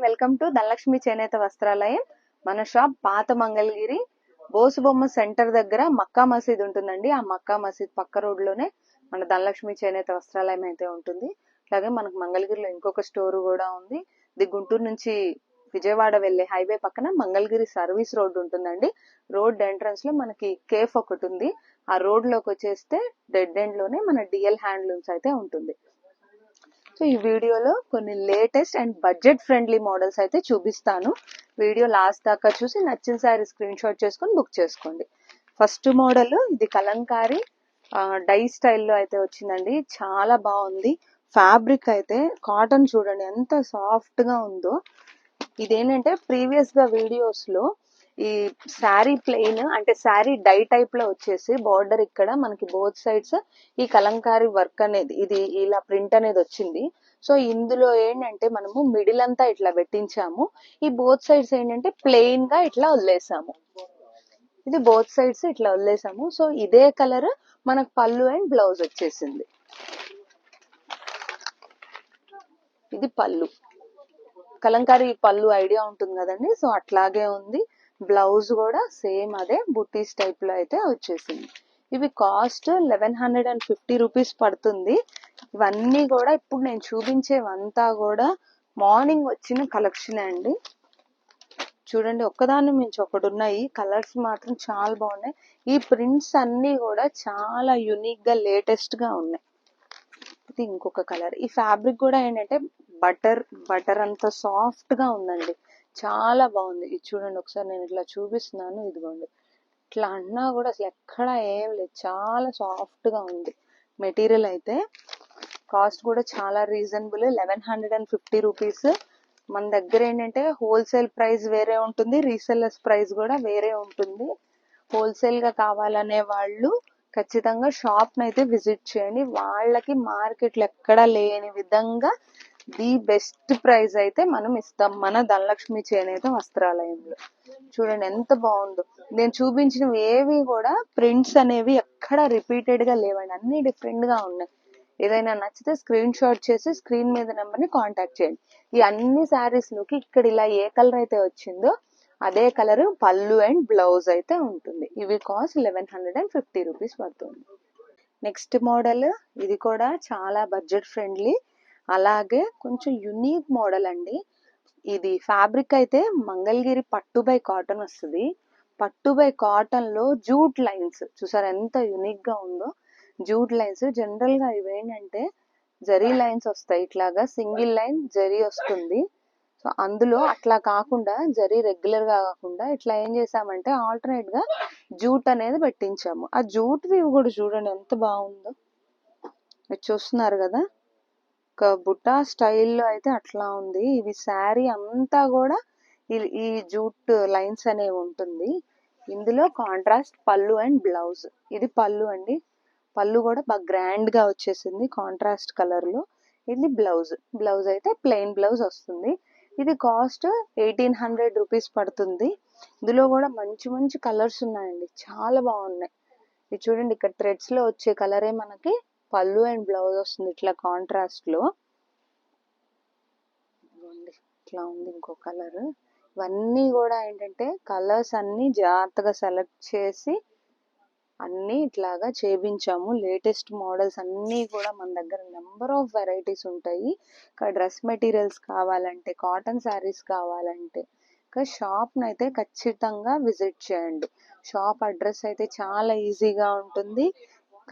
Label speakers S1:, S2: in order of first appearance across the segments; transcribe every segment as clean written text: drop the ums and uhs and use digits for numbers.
S1: Welcome to Dhanalakshmi చేనేత వస్త్రాలయం. మన shop పాత మంగళగిరి బోసుబొమ్మ సెంటర్ దగ్గర మక్కా మసీద్ ఉంటుందండి. ఆ మక్కా మసీద్ పక్క రోడ్ లోనే మన ధనలక్ష్మి చేనేత వస్త్రాలయం అయితే ఉంటుంది. అలాగే మనకు మంగళగిరిలో ఇంకొక స్టోర్ కూడా ఉంది. ఇది గుంటూరు నుంచి విజయవాడ వెళ్లే హైవే పక్కన మంగళగిరి సర్వీస్ రోడ్ ఉంటుందండి. రోడ్ ఎంట్రన్స్ లో మనకి కేఫ్ ఒకటి ఉంది. ఆ రోడ్ లోకి వచ్చేస్తే డెడ్ ఎండ్ లోనే మన డిఎల్ హ్యాండ్లూమ్స్ అయితే ఉంటుంది. సో ఈ వీడియోలో కొన్ని latest and budget friendly models అయితే చూపిస్తాను. వీడియో లాస్ట్ దాకా చూసి నచ్చిన సారీ స్క్రీన్ షాట్ చేసుకొని బుక్ చేసుకోండి. ఫస్ట్ మోడల్ ఇది కలంకారీ డై స్టైల్లో అయితే వచ్చిందండి. చాలా బాగుంది. ఫ్యాబ్రిక్ అయితే కాటన్ చూడండి ఎంత సాఫ్ట్ గా ఉందో. ఇదేంటంటే ప్రీవియస్ గా వీడియోస్ లో ఈ శారీ ప్లెయిన్ అంటే శారీ డై టైప్ లో వచ్చేసి బార్డర్ ఇక్కడ మనకి బోత్ సైడ్స్ ఈ కలంకారీ వర్క్ అనేది ఇది ఇలా ప్రింట్ అనేది వచ్చింది. సో ఇందులో ఏంటంటే మనము మిడిల్ అంతా ఇట్లా పెట్టించాము. ఈ బోత్ సైడ్స్ ఏంటంటే ప్లెయిన్ గా ఇట్లా వదిలేసాము. ఇది బోత్ సైడ్స్ ఇట్లా వదిలేసాము. సో ఇదే కలర్ మనకు పళ్ళు అండ్ బ్లౌజ్ వచ్చేసింది. ఇది పళ్ళు, కలంకారీ పళ్ళు ఐడియా ఉంటుంది కదండి. సో అట్లాగే ఉంది. బ్లౌజ్ కూడా సేమ్ అదే బుట్టీస్ టైప్ లో అయితే వచ్చేసింది. ఇవి కాస్ట్ 1150 రూపీస్ పడుతుంది. ఇవన్నీ కూడా ఇప్పుడు నేను చూపించేవంతా కూడా మార్నింగ్ వచ్చిన కలెక్షన్ అండి. చూడండి ఒక్కదాన్ని మించి ఒకటి ఉన్నాయి. కలర్స్ మాత్రం చాలా బాగున్నాయి. ఈ ప్రింట్స్ అన్ని కూడా చాలా యునిక్ గా లేటెస్ట్ గా ఉన్నాయి. ఇది ఇంకొక కలర్. ఈ ఫ్యాబ్రిక్ కూడా ఏంటంటే బటర్ అంత సాఫ్ట్ గా ఉందండి. చాలా బాగుంది. ఇది చూడండి ఒకసారి నేను ఇట్లా చూపిస్తున్నాను. ఇదిగోండి ఇట్లా అన్నా కూడా అసలు ఎక్కడ ఏం లేదు. చాలా సాఫ్ట్ గా ఉంది మెటీరియల్ అయితే. కాస్ట్ కూడా చాలా రీజనబుల్ 1150 రూపీస్. మన దగ్గర ఏంటంటే హోల్సేల్ ప్రైస్ వేరే ఉంటుంది, రీసెల్లర్స్ ప్రైస్ కూడా వేరే ఉంటుంది. హోల్సేల్ గా కావాలనే వాళ్ళు ఖచ్చితంగా షాప్ నైతే విజిట్ చేయండి. వాళ్ళకి మార్కెట్లో ఎక్కడా లేని విధంగా ది బెస్ట్ ప్రైస్ అయితే మనం ఇస్తాం మన ధనలక్ష్మి చేనేత వస్త్రాలయంలో. చూడండి ఎంత బాగుందో. నేను చూపించినవి ఏవి కూడా ప్రింట్స్ అనేవి ఎక్కడ రిపీటెడ్ గా లేవండి. అన్ని డిఫరెంట్ గా ఉన్నాయి. ఏదైనా నచ్చితే స్క్రీన్ షాట్ చేసి స్క్రీన్ మీద నెంబర్ ని కాంటాక్ట్ చేయండి. ఈ అన్ని శారీస్ లోకి ఇక్కడ ఇలా ఏ కలర్ అయితే వచ్చిందో అదే కలర్ పళ్ళు అండ్ బ్లౌజ్ అయితే ఉంటుంది. ఇవి కాస్ట్ 1150 రూపీస్ పడుతుంది. నెక్స్ట్ మోడల్ ఇది కూడా చాలా బడ్జెట్ ఫ్రెండ్లీ, అలాగే కొంచెం యునిక్ మోడల్ అండి. ఇది ఫ్యాబ్రిక్ అయితే మంగళగిరి పట్టు బై కాటన్ వస్తుంది. పట్టు బై కాటన్ లో జూట్ లైన్స్ చూసారు ఎంత యునిక్ గా ఉందో. జూట్ లైన్స్ జనరల్ గా ఇవేంటంటే జరీ లైన్స్ వస్తాయి. ఇట్లాగా సింగిల్ లైన్ జరీ వస్తుంది. సో అందులో అట్లా కాకుండా జరీ రెగ్యులర్ గా కాకుండా ఇట్లా ఏం చేసామంటే ఆల్టర్నేట్ గా జూట్ అనేది పెట్టించాము. ఆ జూట్ వ్యూ కూడా చూడండి ఎంత బాగుందో. మీరు చూస్తున్నారు కదా ఒక బుట్టా స్టైల్లో అయితే అట్లా ఉంది. ఇవి శారీ అంతా కూడా ఈ జూట్ లైన్స్ అనేవి ఉంటుంది. ఇందులో కాంట్రాస్ట్ పళ్ళు అండ్ బ్లౌజ్. ఇది పళ్ళు అండి. పళ్ళు కూడా బాగా గ్రాండ్ గా వచ్చేసింది కాంట్రాస్ట్ కలర్ లో. ఇది బ్లౌజ్. బ్లౌజ్ అయితే ప్లెయిన్ బ్లౌజ్ వస్తుంది. ఇది కాస్ట్ 1800 రూపీస్ పడుతుంది. ఇందులో కూడా మంచి మంచి కలర్స్ ఉన్నాయండి. చాలా బాగున్నాయి. ఇది చూడండి ఇక్కడ థ్రెడ్స్ లో వచ్చే కలరే మనకి పళ్ళు అండ్ బ్లౌజ్ వస్తుంది ఇట్లా కాంట్రాస్ట్ లో. ఇట్లా ఉంది ఇంకో కలర్. ఇవన్నీ కూడా ఏంటంటే కలర్స్ అన్ని జాగ్రత్తగా సెలెక్ట్ చేసి అన్ని ఇట్లాగా చేపించాము. లేటెస్ట్ మోడల్స్ అన్ని కూడా మన దగ్గర నెంబర్ ఆఫ్ వెరైటీస్ ఉంటాయి. ఇక్కడ డ్రెస్ మెటీరియల్స్ కావాలంటే, కాటన్ శారీస్ కావాలంటే షాప్ నైతే ఖచ్చితంగా విజిట్ చేయండి. షాప్ అడ్రస్ అయితే చాలా ఈజీగా ఉంటుంది.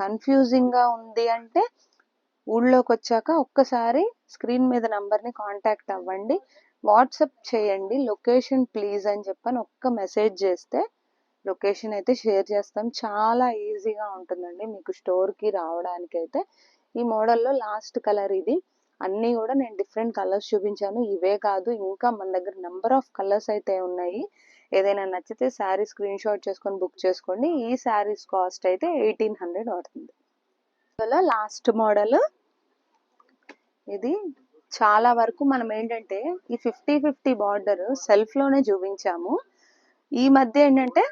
S1: కన్ఫ్యూజింగ్ గా ఉంది అంటే ఊళ్ళోకి వచ్చాక ఒక్కసారి స్క్రీన్ మీద నంబర్ ని కాంటాక్ట్ అవ్వండి. వాట్సాప్ చేయండి లొకేషన్ ప్లీజ్ అని చెప్పని ఒక్క మెసేజ్ చేస్తే లొకేషన్ అయితే షేర్ చేస్తాం. చాలా ఈజీగా ఉంటుందండి మీకు స్టోర్ కి రావడానికి అయితే. ఈ మోడల్లో లాస్ట్ కలర్ ఇది. అన్ని కూడా నేను డిఫరెంట్ కలర్స్ చూపించాను. ఇవే కాదు ఇంకా మన దగ్గర నెంబర్ ఆఫ్ కలర్స్ అయితే ఉన్నాయి. ఏదైనా నచ్చితే శారీ స్క్రీన్ షాట్ చేసుకొని బుక్ చేసుకోండి. ఈ శారీస్ కాస్ట్ అయితే 1800 పడుతుంది. లాస్ట్ మోడల్ ఇది. చాలా వరకు మనం ఏంటంటే ఈ 50-50 బార్డర్ సెల్ఫ్ లోనే చూపించాము. ఈ మధ్య ఏంటంటే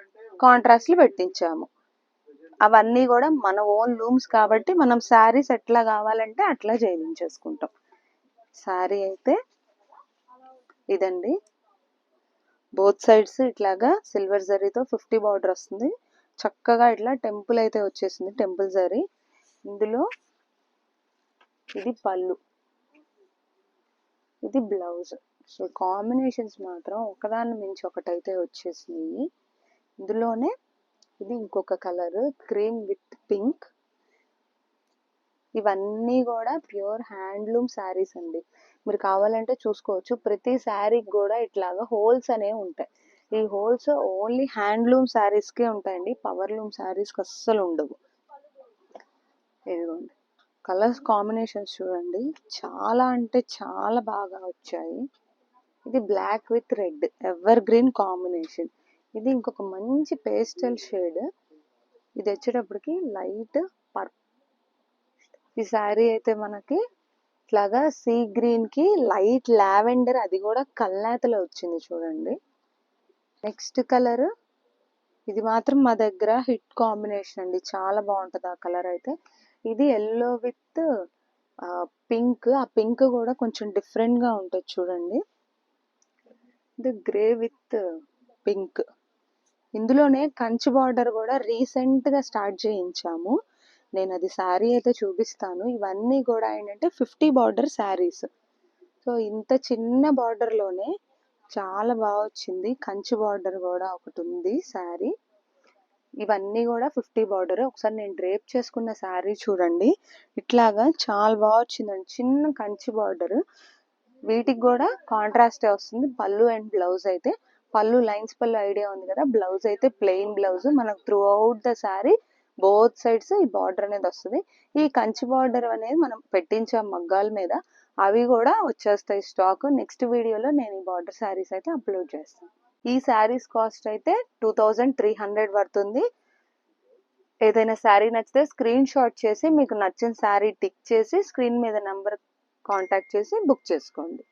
S1: కాంట్రాస్ట్లు పెట్టించాము. అవన్నీ కూడా మన ఓన్ లూమ్స్ కాబట్టి మనం శారీస్ ఎట్లా కావాలంటే అట్లా చేయించేసుకుంటాం. శారీ అయితే ఇదండి, బోత్ సైడ్స్ ఇట్లాగా సిల్వర్ జరీతో 50 బార్డర్ వస్తుంది. చక్కగా ఇట్లా టెంపుల్ అయితే వచ్చేసింది, టెంపుల్ జరీ. ఇందులో ఇది పళ్ళు, ఇది బ్లౌజ్. సో కాంబినేషన్స్ మాత్రం ఒకదాని మించి ఒకటైతే వచ్చేసినాయి. ఇందులోనే ఇది ఇంకొక కలర్, క్రీమ్ విత్ పింక్. ఇవన్నీ కూడా ప్యూర్ హ్యాండ్లూమ్ శారీస్ అండి. మీరు కావాలంటే చూసుకోవచ్చు, ప్రతి శారీకి కూడా ఇట్లాగా హోల్స్ అనేవి ఉంటాయి. ఈ హోల్స్ ఓన్లీ హ్యాండ్లూమ్ శారీస్కే ఉంటాయండి, పవర్లూమ్ శారీస్కి అస్సలు ఉండవు. ఇదిగోండి, కలర్స్ కాంబినేషన్స్ చూడండి, చాలా అంటే చాలా బాగా వచ్చాయి. ఇది black with red evergreen combination. ఇది ఇంకొక మంచి పేస్టల్ షేడ్. ఇది వచ్చేటప్పటికి లైట్ పర్పుల్. ఈ శారీ అయితే మనకి ఇట్లాగా సీ గ్రీన్ కి లైట్ లావెండర్, అది కూడా కల్నేతలో వచ్చింది చూడండి. నెక్స్ట్ కలర్, ఇది మాత్రం మా దగ్గర హిట్ కాంబినేషన్ అండి, చాలా బాగుంటుంది ఆ కలర్ అయితే. ఇది ఎల్లో విత్ పింక్. ఆ పింక్ కూడా కొంచెం డిఫరెంట్ గా ఉంటుంది చూడండి. ఇది గ్రే విత్ పింక్. ఇందులోనే కంచి బార్డర్ కూడా రీసెంట్ గా స్టార్ట్ చేయించాము. నేను అది శారీ అయితే చూపిస్తాను. ఇవన్నీ కూడా ఏంటంటే 50 బార్డర్ శారీస్. సో ఇంత చిన్న బార్డర్ లోనే చాలా బాగా వచ్చింది. కంచి బార్డర్ కూడా ఒకటి ఉంది శారీ. ఇవన్నీ కూడా 50 బార్డర్. ఒకసారి నేను డ్రేప్ చేసుకున్న శారీ చూడండి, ఇట్లాగా చాలా బాగా వచ్చిందండి, చిన్న కంచి బార్డర్. వీటికి కూడా కాంట్రాస్టే వస్తుంది పళ్ళు అండ్ బ్లౌజ్ అయితే. పళ్ళు లైన్స్ పళ్ళు ఐడియా ఉంది కదా, బ్లౌజ్ అయితే ప్లెయిన్ బ్లౌజ్. మనకు through out the sari both sides ఈ బార్డర్ అనేది వస్తుంది. ఈ కంచి బార్డర్ అనేది మనం పెట్టించాం మగ్గాల మీద, అవి కూడా వచ్చేస్తాయి స్టాక్. నెక్స్ట్ వీడియోలో నేను ఈ బార్డర్ శారీస్ అయితే అప్లోడ్ చేస్తాను. ఈ శారీస్ కాస్ట్ అయితే 2300 పడుతుంది. ఏదైనా శారీ నచ్చితే స్క్రీన్ షాట్ చేసి మీకు నచ్చిన శారీ టిక్ చేసి స్క్రీన్ మీద నెంబర్ కాంటాక్ట్ చేసి బుక్ చేసుకోండి.